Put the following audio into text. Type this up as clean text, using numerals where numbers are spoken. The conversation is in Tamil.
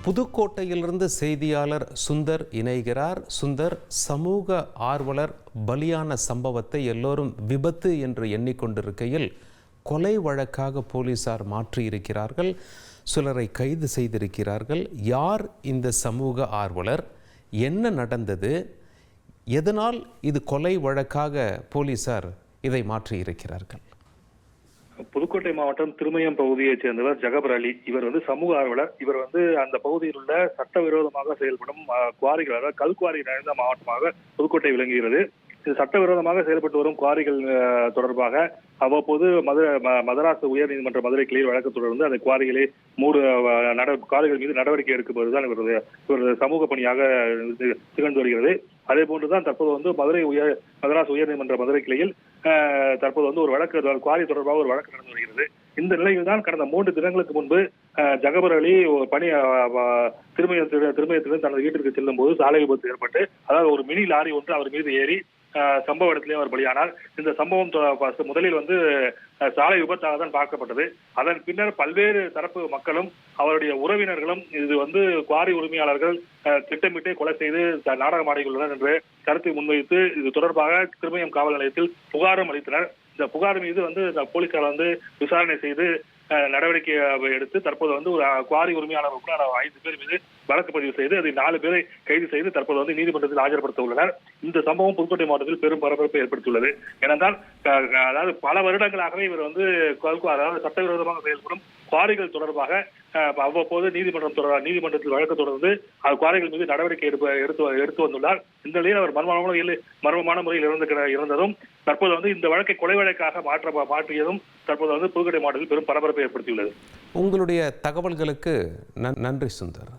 புதுக்கோட்டையிலிருந்து செய்தியாளர் சுந்தர் இணைகிறார். சுந்தர், சமூக ஆர்வலர் பலியான சம்பவத்தை எல்லோரும் விபத்து என்று எண்ணிக்கொண்டிருக்கையில் கொலை வழக்காக போலீசார் மாற்றியிருக்கிறார்கள். சிலரை கைது செய்திருக்கிறார்கள். யார் இந்த சமூக ஆர்வலர்? என்ன நடந்தது? எதனால் இது கொலை வழக்காக போலீசார் இதை மாற்றியிருக்கிறார்கள்? புதுக்கோட்டை மாவட்டம் திருமயம் பகுதியைச் சேர்ந்தவர் ஜகபர் அலி. இவர் சமூக ஆர்வலர். இவர் அந்த பகுதியில் உள்ள சட்டவிரோதமாக செயல்படும் குவாரிகள், அதாவது கல்குவாரி நிறைந்த மாவட்டமாக புதுக்கோட்டை விளங்குகிறது. இது சட்டவிரோதமாக செயல்பட்டு வரும் குவாரிகள் தொடர்பாக அவ்வப்போது மதராஸ் உயர்நீதிமன்ற மதுரை கிளையில் வழக்கு தொடர்ந்து அந்த குவாரிகளை குவாரிகள் மீது நடவடிக்கை எடுக்கப்படுவதுதான் இவரது சமூக பணியாக திகழ்ந்து வருகிறது. அதே போன்றுதான் தற்போது மதராஸ் உயர்நீதிமன்ற மதுரை கிளையில் தற்போது ஒரு வழக்கு, குவாரி தொடர்பாக ஒரு வழக்கு நடந்து வருகிறது. இந்த நிலையில் தான் கடந்த 3 தினங்களுக்கு முன்பு ஜகபர் அலி திருமயத்திலிருந்து தனது வீட்டிற்கு செல்லும் போது சாலை விபத்து ஏற்பட்டு, அதாவது ஒரு மினி லாரி ஒன்று அவர் மீது ஏறி சம்பவ இடத்திலே அவர் பலியானார். இந்த சம்பவம் முதலில் சாலை விபத்தாக தான் பார்க்கப்பட்டது. அதன் பின்னர் பல்வேறு தரப்பு மக்களும் அவருடைய உறவினர்களும் இது குவாரி உரிமையாளர்கள் திட்டமிட்டே கொலை செய்து நாடகம் ஆடியுள்ளனர் என்று கருத்தை முன்வைத்து இது தொடர்பாக திருமயம் காவல் நிலையத்தில் புகாரும் அளித்தனர். இந்த புகார் மீது போலீசார் விசாரணை செய்து நடவடிக்கை எடுத்து தற்போது ஒரு குவாரி உரிமையாளர் உட்பட 5 பேர் மீது வழக்கு பதிவு செய்து அதை 4 பேரை கைது செய்து தற்போது நீதிமன்றத்தில் ஆஜர்படுத்த உள்ளனர். இந்த சம்பவம் புதுக்கோட்டை மாவட்டத்தில் பெரும் பரபரப்பை ஏற்படுத்தியுள்ளது. ஏனென்றால் அதாவது பல வருடங்களாகவே இவர் அதாவது சட்டவிரோதமாக செயல்படும் குவாரிகள் தொடர்பாக அவ்வப்போது நீதிமன்றத்தில் வழக்கு தொடர்ந்து குவாரிகள் மீது நடவடிக்கை எடுத்து வந்துள்ளார். இந்த நிலையில் அவர் மர்மமான முறையில் இறந்ததும் தற்போது இந்த வழக்கை கொலை வழக்காக மாற்றியதும் தற்போது புதுக்கோட்டை மாவட்டத்தில் பெரும் பரபரப்பை ஏற்படுத்தியுள்ளது. உங்களுடைய தகவல்களுக்கு நன்றி சுந்தர்.